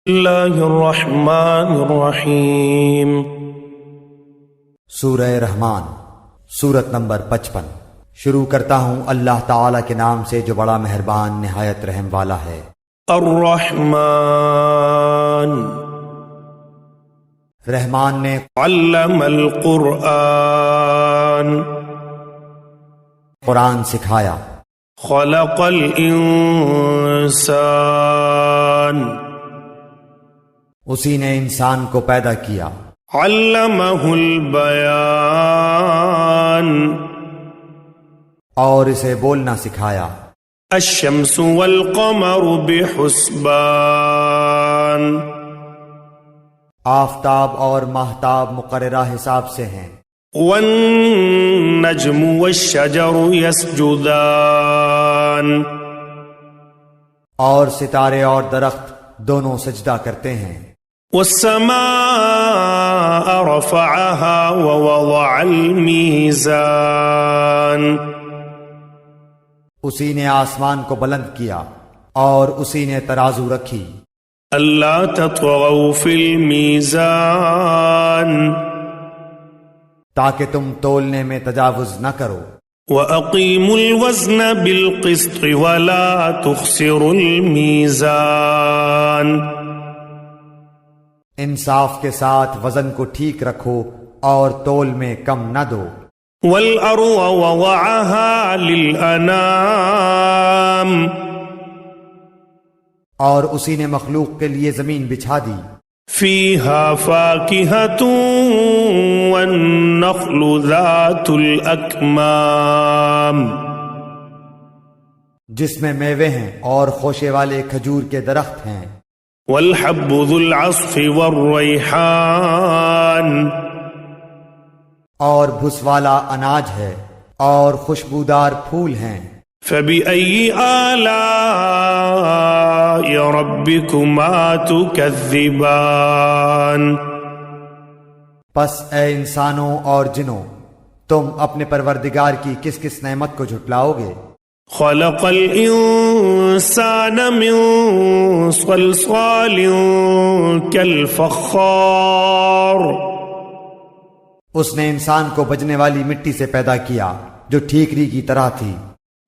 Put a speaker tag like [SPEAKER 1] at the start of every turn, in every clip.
[SPEAKER 1] اللہ الرحمن الرحیم۔
[SPEAKER 2] سورہ رحمان، سورت نمبر 55۔ شروع کرتا ہوں اللہ تعالی کے نام سے جو بڑا مہربان نہایت رحم والا ہے۔
[SPEAKER 1] الرحمن،
[SPEAKER 2] رحمان نے
[SPEAKER 1] علم القرآن،
[SPEAKER 2] قرآن سکھایا۔
[SPEAKER 1] خلق الانسان،
[SPEAKER 2] اسی نے انسان کو پیدا کیا۔
[SPEAKER 1] علمہ البیان،
[SPEAKER 2] اور اسے بولنا سکھایا۔
[SPEAKER 1] الشمس والقمر بحسبان،
[SPEAKER 2] آفتاب اور ماہتاب مقررہ حساب سے ہیں۔
[SPEAKER 1] والنجم والشجر يسجدان،
[SPEAKER 2] اور ستارے اور درخت دونوں سجدہ کرتے ہیں۔
[SPEAKER 1] والسماء رفعها ووضع الميزان،
[SPEAKER 2] اسی نے آسمان کو بلند کیا اور اسی نے ترازو رکھی۔
[SPEAKER 1] ألا تطغوا في الميزان،
[SPEAKER 2] تاکہ تم تولنے میں تجاوز نہ کرو۔
[SPEAKER 1] وأقيموا الوزن بالقسط ولا تخسروا الميزان،
[SPEAKER 2] انصاف کے ساتھ وزن کو ٹھیک رکھو اور تول میں کم نہ دو۔
[SPEAKER 1] والأرض وضعها للأنام،
[SPEAKER 2] اور اسی نے مخلوق کے لیے زمین بچھا دی۔
[SPEAKER 1] فيها فاكهة والنخل ذات الأكمام،
[SPEAKER 2] جس میں میوے ہیں اور خوشے والے کھجور کے درخت ہیں۔
[SPEAKER 1] والحب ذو العصف والريحان،
[SPEAKER 2] اور بھس والا اناج ہے اور خوشبودار پھول ہیں۔
[SPEAKER 1] فبأي آلاء ربكما تكذبان،
[SPEAKER 2] پس اے انسانوں اور جنوں، تم اپنے پروردگار کی کس کس نعمت کو جھٹلاؤ گے؟
[SPEAKER 1] خلق الانسان من صلصال كالفخار،
[SPEAKER 2] اس نے انسان کو بجنے والی مٹی سے پیدا کیا جو ٹھیکری کی طرح تھی۔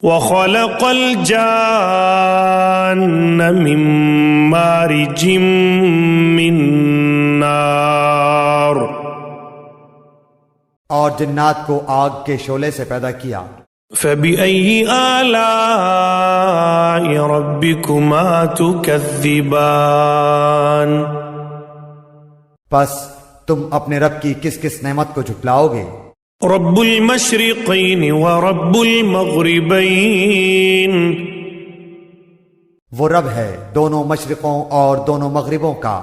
[SPEAKER 1] وخلق الجان من مارج من نار،
[SPEAKER 2] اور جنات کو آگ کے شعلے سے پیدا کیا۔
[SPEAKER 1] فبأي آلاء ربكما تكذبان،
[SPEAKER 2] پس تم اپنے رب کی کس کس نعمت کو جھٹلاؤ گے؟
[SPEAKER 1] رب المشرقین ورب المغربین،
[SPEAKER 2] وہ رب ہے دونوں مشرقوں اور دونوں مغربوں کا۔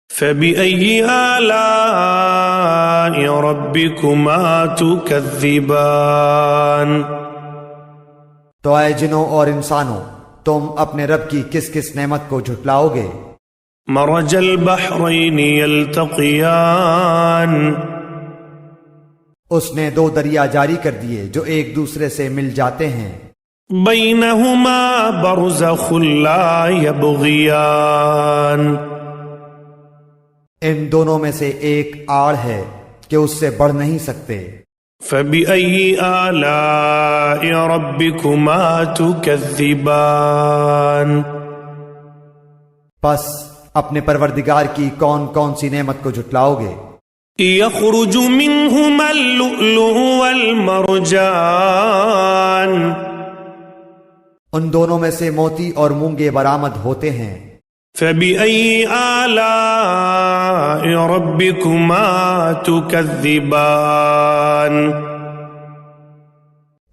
[SPEAKER 1] فبأي آلاء ربكما تكذبان،
[SPEAKER 2] تو اے جنوں اور انسانوں، تم اپنے رب کی کس کس نعمت کو جھٹلاؤ گے؟
[SPEAKER 1] مرج البحرین یلتقیان،
[SPEAKER 2] اس نے دو دریا جاری کر دیے جو ایک دوسرے سے مل جاتے ہیں۔
[SPEAKER 1] بینہما برزخ لا یبغیان،
[SPEAKER 2] ان دونوں میں سے ایک آڑ ہے کہ اس سے بڑھ نہیں سکتے۔
[SPEAKER 1] فبأي آلاء ربكما تكذبان،
[SPEAKER 2] پس اپنے پروردگار کی کون کون سی نعمت کو جھٹلاؤ گے؟
[SPEAKER 1] يخرج منهما اللؤلؤ والمرجان،
[SPEAKER 2] ان دونوں میں سے موتی اور مونگے برآمد ہوتے ہیں۔
[SPEAKER 1] فبأي آلاء ربكما تكذبان،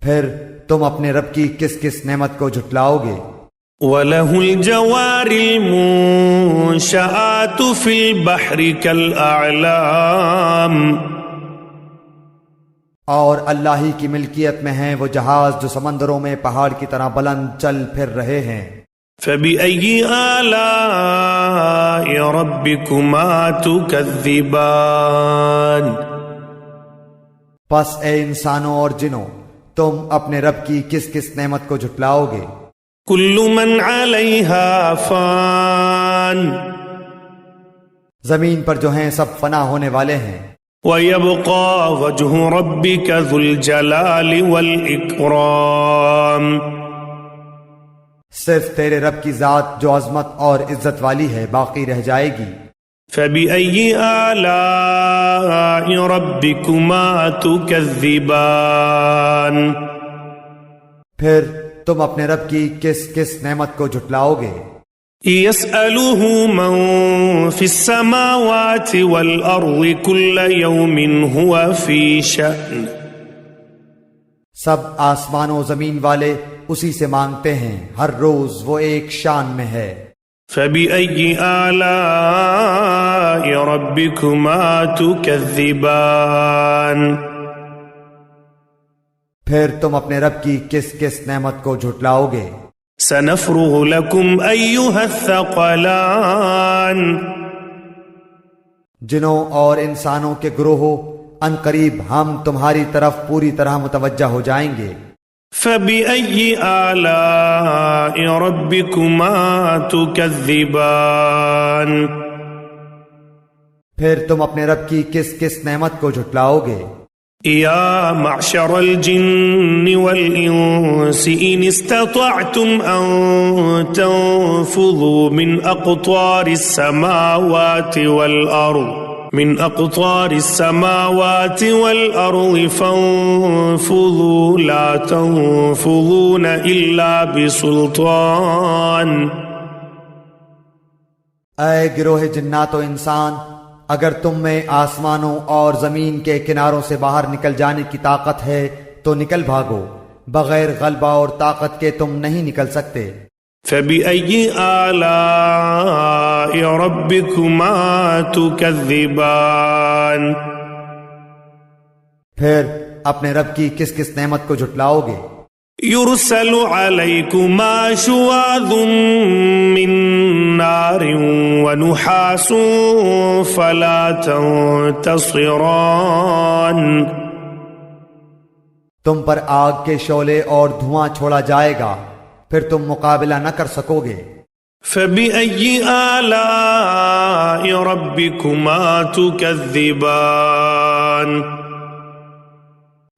[SPEAKER 2] پھر تم اپنے رب کی کس کس نعمت کو جھٹلاؤ گے؟
[SPEAKER 1] وَلَهُ الْجَوَارِ الْمُنشَآتُ فِي الْبَحْرِ كَالْأَعْلَامِ،
[SPEAKER 2] اور اللہ ہی کی ملکیت میں ہیں وہ جہاز جو سمندروں میں پہاڑ کی طرح بلند چل پھر رہے ہیں۔
[SPEAKER 1] فبأي آلاء ربكما تكذبان،
[SPEAKER 2] پس اے انسانوں اور جنوں، تم اپنے رب کی کس کس نعمت کو جھٹلاؤ گے؟
[SPEAKER 1] کل من علیہا فان،
[SPEAKER 2] زمین پر جو ہیں سب فنا ہونے والے ہیں،
[SPEAKER 1] وَيَبْقَى وَجْهُ رَبِّكَ ذُو الْجَلَالِ وَالْإِكْرَامِ
[SPEAKER 2] صرف تیرے رب کی ذات جو عظمت اور عزت والی ہے باقی رہ جائے گی۔
[SPEAKER 1] فَبِأَيِّ آلَاءِ رَبِّكُمَا تُكَذِّبَانِ
[SPEAKER 2] پھر تم اپنے رب کی کس کس نعمت کو جھٹلاؤ گے؟
[SPEAKER 1] يَسْأَلُهُ مَن فِي السَّمَاوَاتِ وَالْأَرْضِ كُلَّ يَوْمٍ هُوَ فِي شَأْنٍ
[SPEAKER 2] سب آسمان و زمین والے اسی سے مانگتے ہیں، ہر روز وہ ایک شان میں ہے۔
[SPEAKER 1] فَبِأَيِّ آلَاءِ رَبِّكُمَا تُكَذِّبَانِ
[SPEAKER 2] پھر تم اپنے رب کی کس کس نعمت کو جھٹلاؤ گے؟
[SPEAKER 1] سَنَفْرُغُ لَكُمْ أَيُّهَا الثَّقَلَانِ
[SPEAKER 2] جنوں اور انسانوں کے گروہوں، ان قریب ہم تمہاری طرف پوری طرح متوجہ ہو جائیں گے۔
[SPEAKER 1] فَبِأَيِّ آلَاءِ رَبِّكُمَا تُكَذِّبَانِ
[SPEAKER 2] پھر تم اپنے رب کی کس کس نعمت کو جھٹلاؤ گے؟
[SPEAKER 1] يا معشر الجن والإنس إن استطعتم أن تنفذوا من أقطار السماوات والأرض فانفذوا لا تنفذون إلا بسلطان
[SPEAKER 2] اے گروہ جنات و انسان، اگر تم میں آسمانوں اور زمین کے کناروں سے باہر نکل جانے کی طاقت ہے تو نکل بھاگو، بغیر غلبہ اور طاقت کے تم نہیں نکل سکتے۔
[SPEAKER 1] فَبِأَيِّ آلَاءِ رَبِّكُمَا تُكَذِّبَانِ
[SPEAKER 2] پھر اپنے رب کی کس کس نعمت کو جھٹلاؤ گے؟
[SPEAKER 1] يُرْسَلُ عَلَيْكُمَا شُوَاظٌ مِّن نَّارٍ وَنُحَاسٌ فَلَا تَنتَصِرَانِ
[SPEAKER 2] تم پر آگ کے شعلے اور دھواں چھوڑا جائے گا، پھر تم مقابلہ نہ کر سکو گے۔
[SPEAKER 1] فَبِأَيِّ آلَاءِ رَبِّكُمَا تُكَذِّبَانِ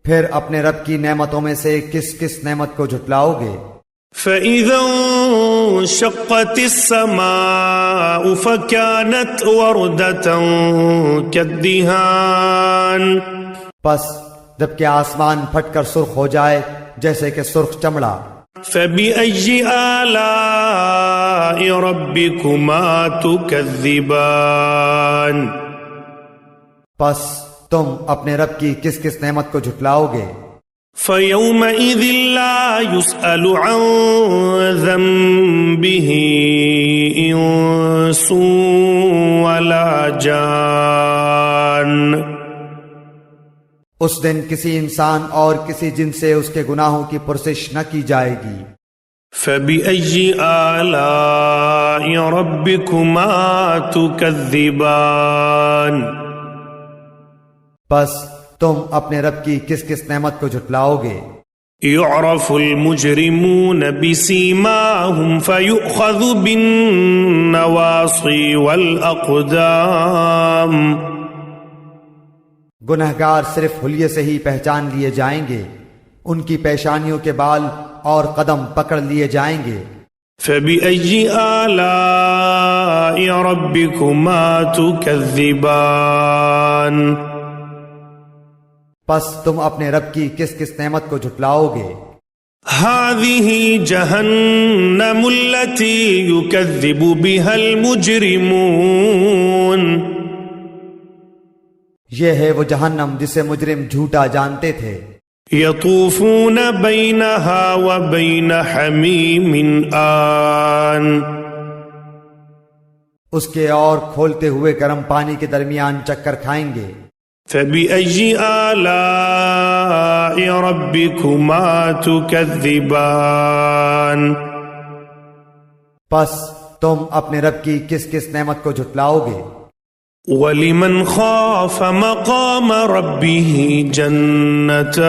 [SPEAKER 2] پھر اپنے رب کی نعمتوں میں سے کس کس نعمت کو جھٹلاؤ گے؟
[SPEAKER 1] فَإِذَا انشَقَّتِ السَّمَاءُ فَكَانَتْ وَرْدَةً كَالدِّهَانِ
[SPEAKER 2] پس جب کہ آسمان پھٹ کر سرخ ہو جائے جیسے کہ سرخ چمڑا۔
[SPEAKER 1] فَبِأَيِّ آلَاءِ رَبِّكُمَا تُكَذِّبَانِ
[SPEAKER 2] پس تم اپنے رب کی کس کس نعمت کو جھٹلاؤ گے؟
[SPEAKER 1] فَيَوْمَئِذٍ لَا يُسْأَلُ عَنْ ذَنبِهِ إِنسٌ وَلَا جَانٌ
[SPEAKER 2] اس دن کسی انسان اور کسی جن سے اس کے گناہوں کی پرسش نہ کی جائے گی۔
[SPEAKER 1] فَبِأَيِّ آلَاءِ رَبِّكُمَا تُكَذِّبَانِ
[SPEAKER 2] بس تم اپنے رب کی کس کس نعمت کو جھٹلاؤ گے؟
[SPEAKER 1] يُعْرَفُ الْمُجْرِمُونَ بِسِيمَاهُمْ فَيُؤْخَذُ بِالنَّوَاصِي وَالْأَقْدَامِ
[SPEAKER 2] گنہگار صرف حلیے سے ہی پہچان لیے جائیں گے، ان کی پیشانیوں کے بال اور قدم پکڑ لیے جائیں گے۔
[SPEAKER 1] فَبِأَيِّ آلَاءِ رَبِّكُمَا تُكَذِّبَانِ
[SPEAKER 2] پس تم اپنے رب کی کس کس نعمت کو جھٹلاؤ گے؟
[SPEAKER 1] هَذِهِ جَهَنَّمُ الَّتِي يُكَذِّبُ بِهَا الْمُجْرِمُونَ
[SPEAKER 2] یہ ہے وہ جہنم جسے مجرم جھوٹا جانتے تھے۔
[SPEAKER 1] يَطُوفُونَ بَيْنَهَا وَبَيْنَ حَمِيمٍ آن
[SPEAKER 2] اس کے اور کھولتے ہوئے گرم پانی کے درمیان چکر کھائیں گے۔
[SPEAKER 1] فَبِأَيِّ آلَاءِ رَبِّكُمَا تُكَذِّبَانِ
[SPEAKER 2] پس تم اپنے رب کی کس کس نعمت کو جھٹلاؤ گے؟
[SPEAKER 1] وَلِمَنْ خَافَ مَقَامَ رَبِّهِ جَنَّتَانِ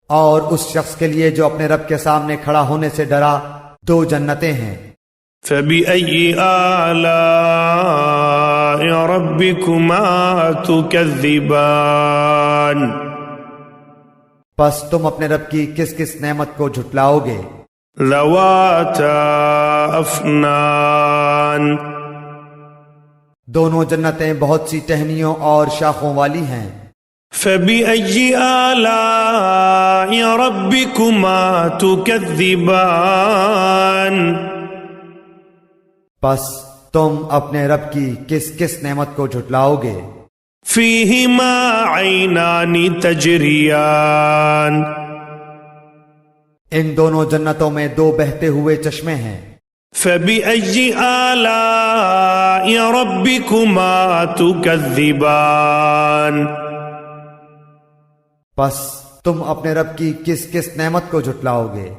[SPEAKER 2] اور اس شخص کے لیے جو اپنے رب کے سامنے کھڑا ہونے سے ڈرا، دو جنتیں ہیں۔
[SPEAKER 1] فبأي آلاء ربكما تكذبان
[SPEAKER 2] پس تم اپنے رب کی کس کس نعمت کو جھٹلاؤ گے؟
[SPEAKER 1] ذواتا افنان
[SPEAKER 2] دونوں جنتیں بہت سی ٹہنیوں اور شاخوں والی ہیں۔
[SPEAKER 1] فبأي آلاء ربكما تكذبان
[SPEAKER 2] پس تم اپنے رب کی کس کس نعمت کو جھٹلاؤ گے؟
[SPEAKER 1] فيهما عينان تجريان
[SPEAKER 2] ان دونوں جنتوں میں دو بہتے ہوئے چشمے ہیں۔
[SPEAKER 1] فبأي آلاء ربكما تكذبان
[SPEAKER 2] پس تم اپنے رب کی کس کس نعمت کو جھٹلاؤ گے؟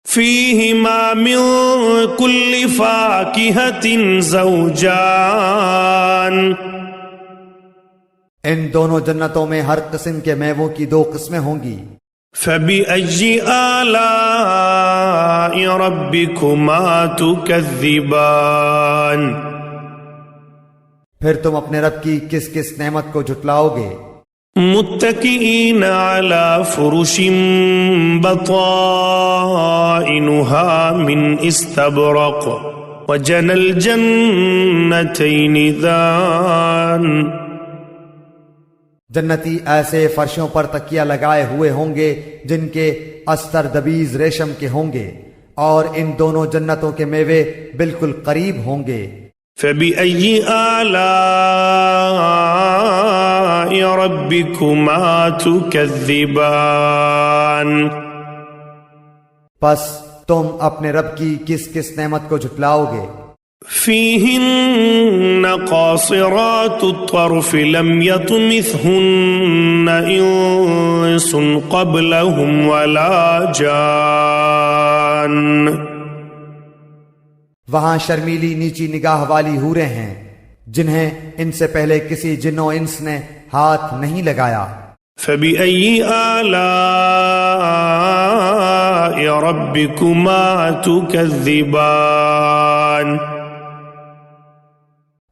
[SPEAKER 1] فيهما من كل فاكهة زوجان
[SPEAKER 2] ان دونوں جنتوں میں ہر قسم کے میووں کی دو قسمیں ہوں گی۔
[SPEAKER 1] فبأي آلاء ربكما تكذبان
[SPEAKER 2] پھر تم اپنے رب کی کس کس نعمت کو جھٹلاؤ گے؟
[SPEAKER 1] متكئين على فرش بطائنها من استبرق وجنى الجنتين دان
[SPEAKER 2] جنتی ایسے فرشوں پر تکیہ لگائے ہوئے ہوں گے جن کے استر دبیز ریشم کے ہوں گے، اور ان دونوں جنتوں کے میوے بالکل قریب ہوں گے۔
[SPEAKER 1] فبأي آلاء ربكما تكذبان
[SPEAKER 2] پس تم اپنے رب کی کس کس نعمت کو جھٹلاؤ گے؟
[SPEAKER 1] فيهن قاصرات الطرف لم يطمثهن إنس قبلهم ولا جان
[SPEAKER 2] وہاں شرمیلی نیچی نگاہ والی حوریں ہیں جنہیں ان سے پہلے کسی جن و انس نے ہاتھ نہیں لگایا۔
[SPEAKER 1] فبأي آلاء ربكما تكذبان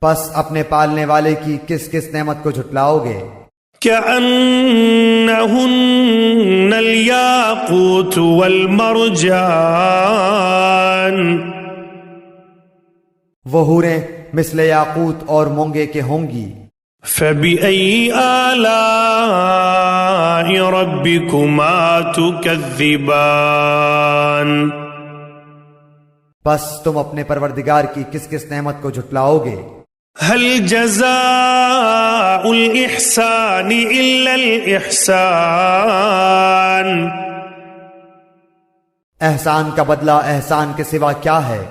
[SPEAKER 2] پس اپنے پالنے والے کی کس کس نعمت کو جھٹلاؤ گے؟
[SPEAKER 1] كأنهن الياقوت والمرجان
[SPEAKER 2] وہ حوریں مثل یاقوت اور مونگے کے ہوں گی۔
[SPEAKER 1] فبأي آلاء ربكما تكذبان
[SPEAKER 2] پس تم اپنے پروردگار کی کس کس نعمت کو جھٹلاؤ گے؟
[SPEAKER 1] هل جزاء الإحسان إلا الإحسان
[SPEAKER 2] احسان کا بدلہ احسان کے سوا کیا ہے؟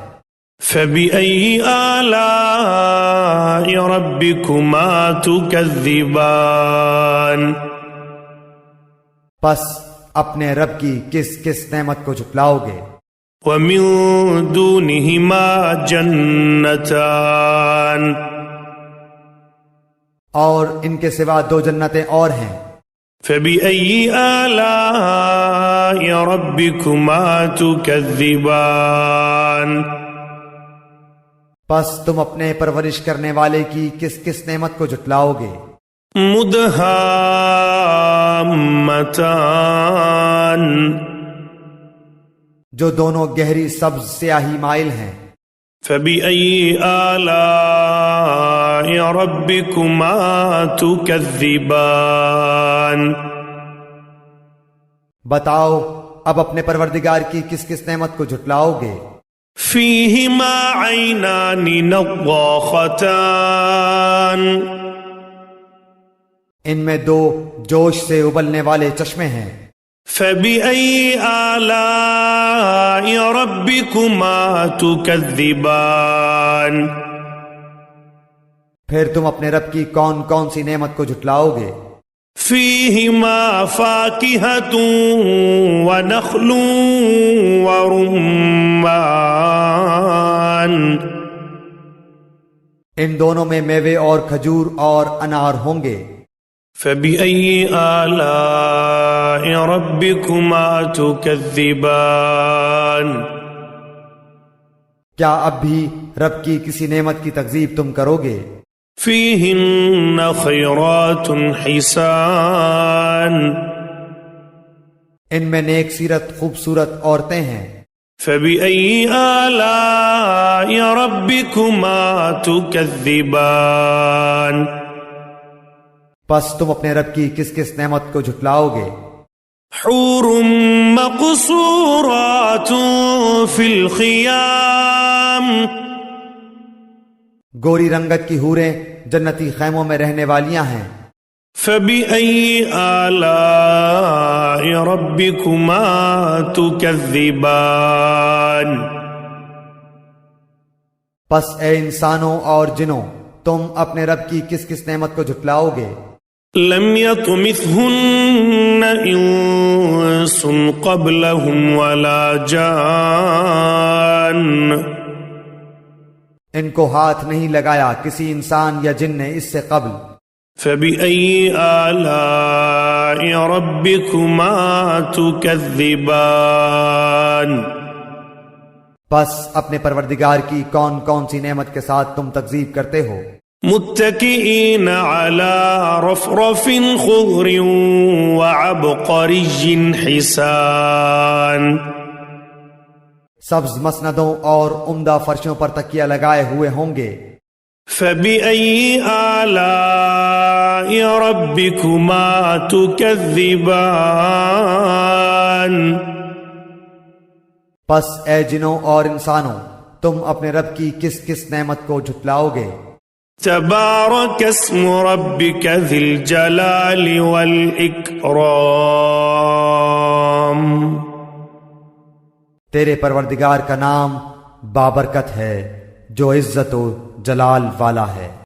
[SPEAKER 1] فبأي آلاء ربكما تكذبان
[SPEAKER 2] پس اپنے رب کی کس کس نعمت کو جھٹلاؤ گے؟
[SPEAKER 1] ومن دونهما جنتان
[SPEAKER 2] اور ان کے سوا دو جنتیں اور ہیں۔
[SPEAKER 1] فبأي آلاء ربكما تكذبان
[SPEAKER 2] پس تم اپنے پرورش کرنے والے کی کس کس نعمت کو جھٹلاؤ گے؟
[SPEAKER 1] مدہامتان
[SPEAKER 2] جو دونوں گہری سبز سیاہی مائل ہیں۔
[SPEAKER 1] فبأي آلاء ربكما تكذبان
[SPEAKER 2] بتاؤ اب اپنے پروردگار کی کس کس نعمت کو جھٹلاؤ گے؟
[SPEAKER 1] فيهما عينان نضاختان
[SPEAKER 2] ان میں دو جوش سے ابلنے والے چشمے ہیں۔
[SPEAKER 1] فبأي آلاء ربكما تكذبان
[SPEAKER 2] پھر تم اپنے رب کی کون کون سی نعمت کو جھٹلاؤ گے؟
[SPEAKER 1] فيهما فاكهة ونخل ورمان
[SPEAKER 2] ان دونوں میں میوے اور کھجور اور انار ہوں گے۔
[SPEAKER 1] فبأي آلاء ربكما تكذبان
[SPEAKER 2] کیا اب بھی رب کی کسی نعمت کی تکذیب تم کرو گے؟
[SPEAKER 1] فيهن خيرات حسان
[SPEAKER 2] ان میں نیک سیرت خوبصورت عورتیں ہیں۔
[SPEAKER 1] فبأي آلاء ربكما تكذبان
[SPEAKER 2] پس تم اپنے رب کی کس کس نعمت کو جھٹلاؤ گے؟
[SPEAKER 1] حور مقصورات في الخيام
[SPEAKER 2] گوری رنگت کی حوریں جنتی خیموں میں رہنے والیاں ہیں۔
[SPEAKER 1] فبأي آلاء ربكما تكذبان
[SPEAKER 2] پس اے انسانوں اور جنوں تم اپنے رب کی کس کس نعمت کو جھٹلاؤ گے؟
[SPEAKER 1] لم يطمثهن انس قبلهم ولا جان
[SPEAKER 2] ان کو ہاتھ نہیں لگایا کسی انسان یا جن نے اس سے قبل۔
[SPEAKER 1] فبأي آلاء ربكما تكذبان
[SPEAKER 2] پس اپنے پروردگار کی کون کون سی نعمت کے ساتھ تم تکذیب کرتے ہو؟
[SPEAKER 1] متكئين على رفرف خضر وعبقري حسان
[SPEAKER 2] سبز مسندوں اور عمدہ فرشوں پر تکیہ لگائے ہوئے ہوں گے۔
[SPEAKER 1] فبأي آلاء ربكما تكذبان
[SPEAKER 2] پس اے جنوں اور انسانوں تم اپنے رب کی کس کس نعمت کو جھٹلاؤ گے؟
[SPEAKER 1] تبارك اسم ربك ذي الجلال والإكرام
[SPEAKER 2] تیرے پروردگار کا نام بابرکت ہے جو عزت و جلال والا ہے۔